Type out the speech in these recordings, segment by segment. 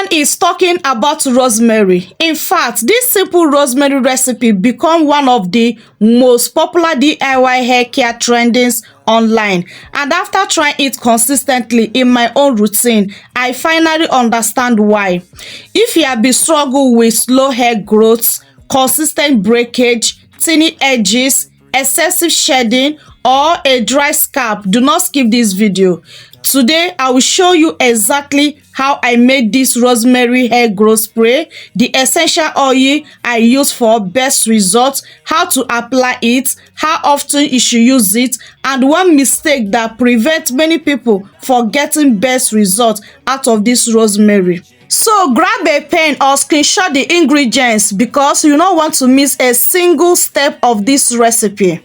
Everyone is talking about rosemary. In fact, this simple rosemary recipe become one of the most popular DIY hair care trendings online. And after trying it consistently in my own routine, I finally understand why. If you have been struggling with slow hair growth, consistent breakage, thinning edges, excessive shedding, or a dry scalp, do not skip this video. Today, I will show you exactly how I made this rosemary hair growth spray, the essential oil I use for best results, how to apply it, how often you should use it, and one mistake that prevents many people from getting best results out of this rosemary. So grab a pen or screenshot the ingredients because you don't want to miss a single step of this recipe.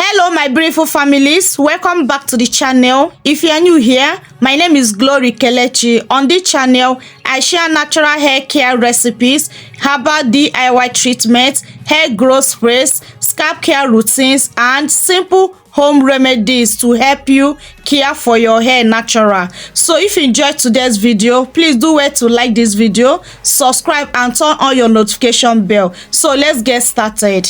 Hello my beautiful families, welcome back to the channel. If you are new here, my name is Kelechi. On this channel, I share natural hair care recipes, herbal DIY treatments, hair growth sprays, scalp care routines, and simple home remedies to help you care for your hair natural. So if you enjoyed today's video, please do wait to like this video, subscribe, and turn on your notification bell. So let's get started.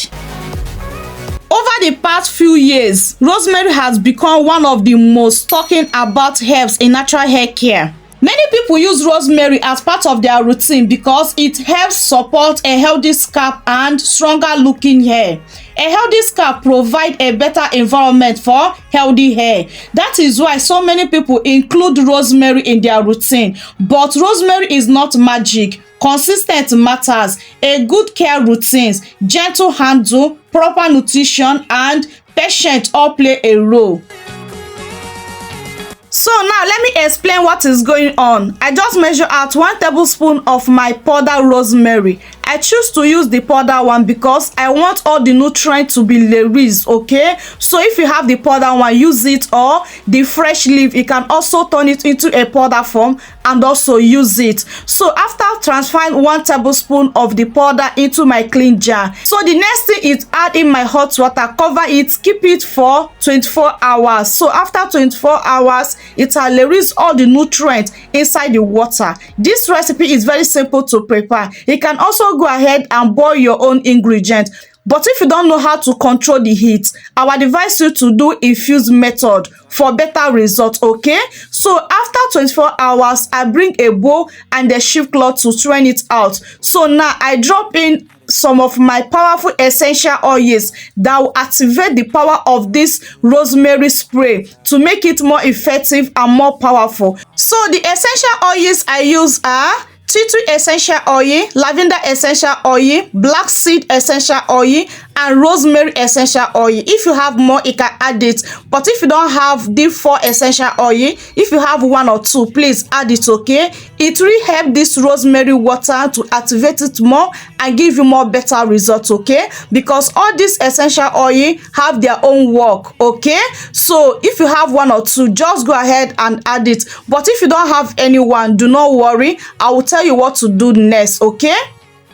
Over the past few years, rosemary has become one of the most talking about herbs in natural hair care. Many people use rosemary as part of their routine because it helps support a healthy scalp and stronger looking hair. A healthy scalp provides a better environment for healthy hair. That is why so many people include rosemary in their routine. But rosemary is not magic. Consistency matters. A good care routines, gentle handle, proper nutrition, and patience all play a role. So now let me explain what is going on. I just measure out 1 tablespoon of my powder rosemary. I choose to use the powder one because I want all the nutrients to be released, okay? So if you have the powder one, use it, or the fresh leaf, you can also turn it into a powder form and also use it. So after transferring 1 tablespoon of the powder into my clean jar, so the next thing is add in my hot water, cover it, keep it for 24 hours. So after 24 hours, it will release all the nutrients inside the water. This recipe is very simple to prepare. You can also go ahead and boil your own ingredients. But if you don't know how to control the heat, I will advise you to do infused method for better results, okay? So after 24 hours, I bring a bowl and a sheet cloth to strain it out. So now I drop in some of my powerful essential oils that will activate the power of this rosemary spray to make it more effective and more powerful. So the essential oils I use are tea tree essential oil, lavender essential oil, black seed essential oil, and rosemary essential oil. If you have more, you can add it. But if you don't have the 4 essential oil, if you have 1 or 2, please add it, okay? It really helps this rosemary water to activate it more and give you more better results, okay? Because all these essential oil have their own work, okay? So if you have 1 or 2, just go ahead and add it. But if you don't have anyone, do not worry. I will tell you what to do next, okay?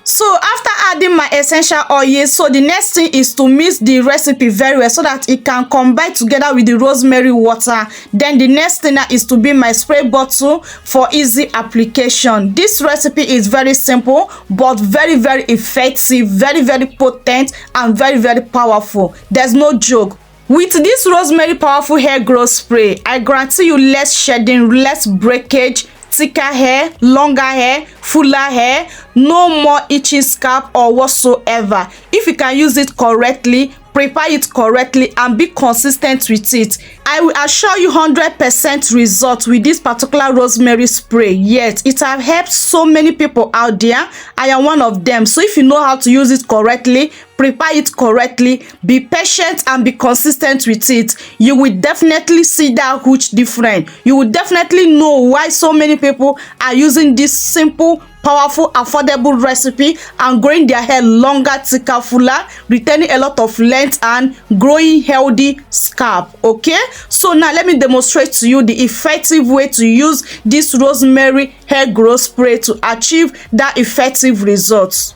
So after adding my essential oils, so the next thing is to mix the recipe very well so that it can combine together with the rosemary water. Then the next thing is to be my spray bottle for easy application. This recipe is very simple but very effective, very potent, and very powerful. There's no joke. With this rosemary powerful hair growth spray, I guarantee you less shedding, less breakage, thicker hair, longer hair, fuller hair, no more itching scalp or whatsoever. If you can use it correctly, prepare it correctly, and be consistent with it, I will assure you 100% results with this particular rosemary spray. Yes, it has helped so many people out there. I am one of them. So if you know how to use it correctly, prepare it correctly, be patient, and be consistent with it, you will definitely see that huge difference. You will definitely know why so many people are using this simple, powerful, affordable recipe and growing their hair longer, thicker, fuller, retaining a lot of length, and growing healthy scalp, okay? So now let me demonstrate to you the effective way to use this rosemary hair growth spray to achieve that effective results.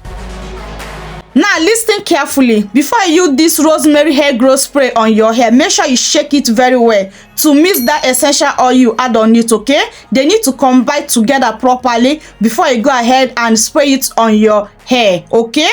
Now listen carefully. Before you use this rosemary hair growth spray on your hair, make sure you shake it very well to mix that essential oil you add on it, okay? They need to combine together properly before you go ahead and spray it on your hair, okay?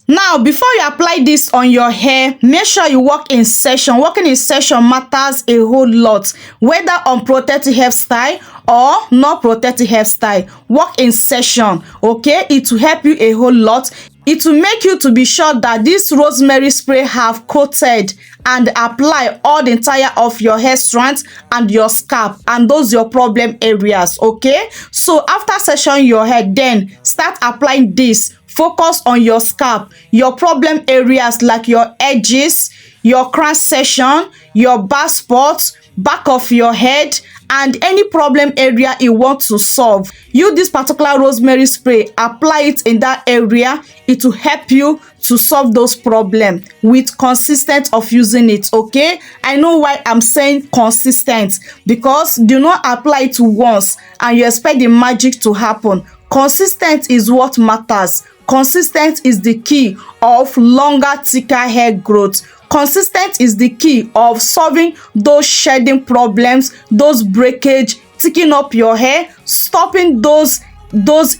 Now, before you apply this on your hair, make sure you walk in session. Walking in session matters a whole lot, whether on protective hairstyle or not protective hairstyle. Walk in session, okay? It will help you a whole lot. It will make you to be sure that this rosemary spray have coated and apply all the entire of your hair strands and your scalp and those your problem areas, okay? So after session your hair, then start applying this. Focus on your scalp, your problem areas like your edges, your crown section, your bald spots, back of your head, and any problem area you want to solve. Use this particular rosemary spray, apply it in that area. It will help you to solve those problems with consistent of using it, okay? I know why I'm saying consistent, because do not apply it once and you expect the magic to happen. Consistent is what matters. Consistent is the key of longer, thicker hair growth. Consistent is the key of solving those shedding problems, those breakage, thickening up your hair, stopping those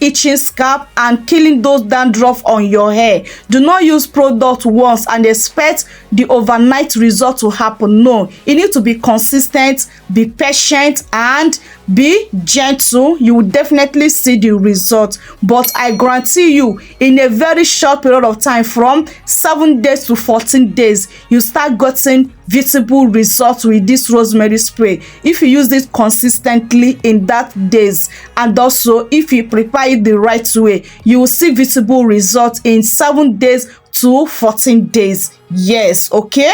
itching scalp and killing those dandruff on your hair. Do not use product once and expect the overnight result to happen. No, you need to be consistent, be patient, and be gentle. You will definitely see the result, but I guarantee you in a very short period of time, from 7 days to 14 days, you start getting visible results with this rosemary spray if you use it consistently in that days. And also if you prepare it the right way, you will see visible results in 7 days to 14 days. Yes, okay?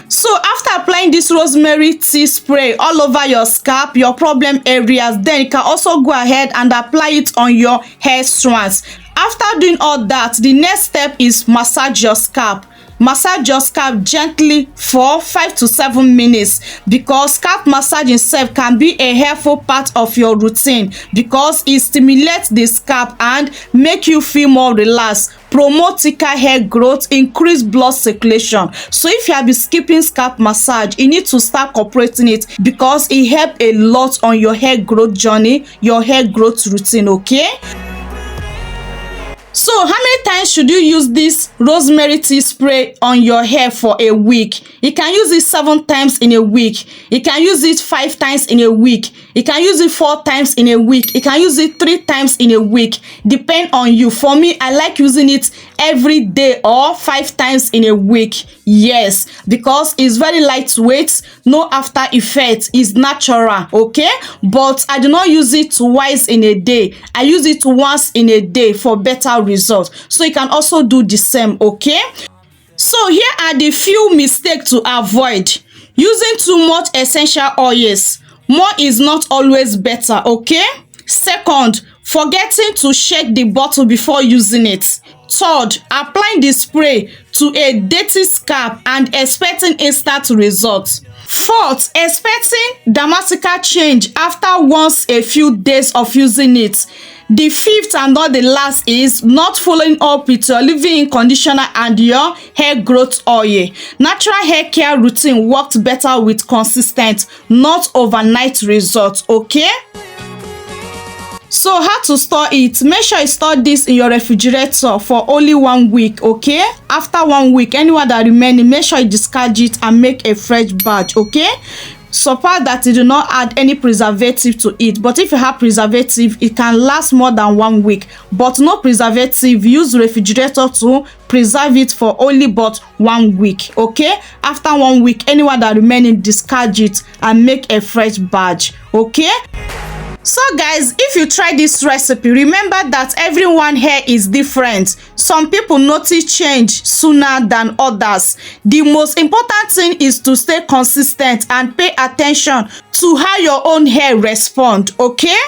So after applying this rosemary tea spray all over your scalp, your problem areas, then you can also go ahead and apply it on your hair strands. After doing all that, the next step is massage your scalp. Massage your scalp gently for 5 to 7 minutes, because scalp massage itself can be a helpful part of your routine because it stimulates the scalp and make you feel more relaxed, promote thicker hair growth, increase blood circulation. So if you have been skipping scalp massage, you need to start incorporating it because it helps a lot on your hair growth journey, your hair growth routine, okay? So how many times should you use this rosemary tea spray on your hair for a week? You can use it 7 times in a week. You can use it 5 times in a week. You can use it 4 times in a week. You can use it 3 times in a week. Depend on you. For me, I like using it every day or 5 times in a week. Yes, because it's very lightweight, no after effect, is natural, okay? But I do not use it twice in a day. I use it once in a day for better results. So you can also do the same, okay? So here are the few mistakes to avoid. Using too much essential oils. More is not always better, okay? Second, forgetting to shake the bottle before using it. Third, applying the spray to a dirty scalp and expecting instant results. Fourth, expecting dramatic change after once a few days of using it. The fifth and not the last is not following up with your leave-in conditioner and your hair growth oil. Natural hair care routine works better with consistent, not overnight results, okay? So how to store it? Make sure you store this in your refrigerator for only 1 week, okay? After 1 week, anyone that remaining, make sure you discard it and make a fresh batch, okay? Suppose that you do not add any preservative to it, but if you have preservative, it can last more than 1 week. But no preservative, use refrigerator to preserve it for only but 1 week, okay? After 1 week, anyone that remaining, discard it and make a fresh batch, okay? So guys, if you try this recipe, remember that everyone hair is different. Some people notice change sooner than others. The most important thing is to stay consistent and pay attention to how your own hair respond, okay?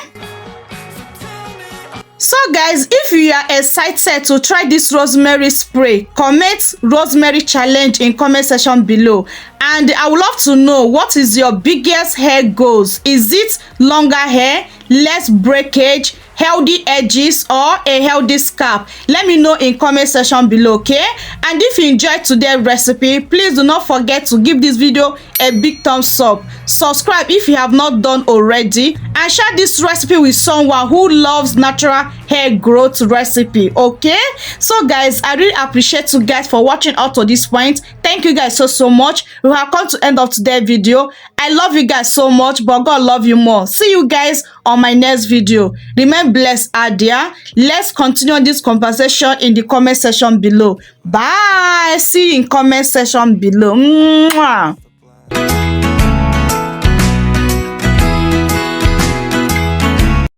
So guys, if you are excited to try this rosemary spray, comment Rosemary Challenge in comment section below. And I would love to know, what is your biggest hair goals? Is it longer hair, less breakage, healthy edges or a healthy scalp? Let me know in comment section below, okay? And if you enjoyed today's recipe, please do not forget to give this video a big thumbs up, subscribe if you have not done already, and share this recipe with someone who loves natural hair growth recipe, okay? So guys, I really appreciate you guys for watching up to this point. Thank you guys so much. We have come to end of today's video. I love you guys so much, but God love you more. See you guys on my next video. Remain blessed out there. Let's continue this conversation in the comment section below. Bye. See you in comment section below. Mwah.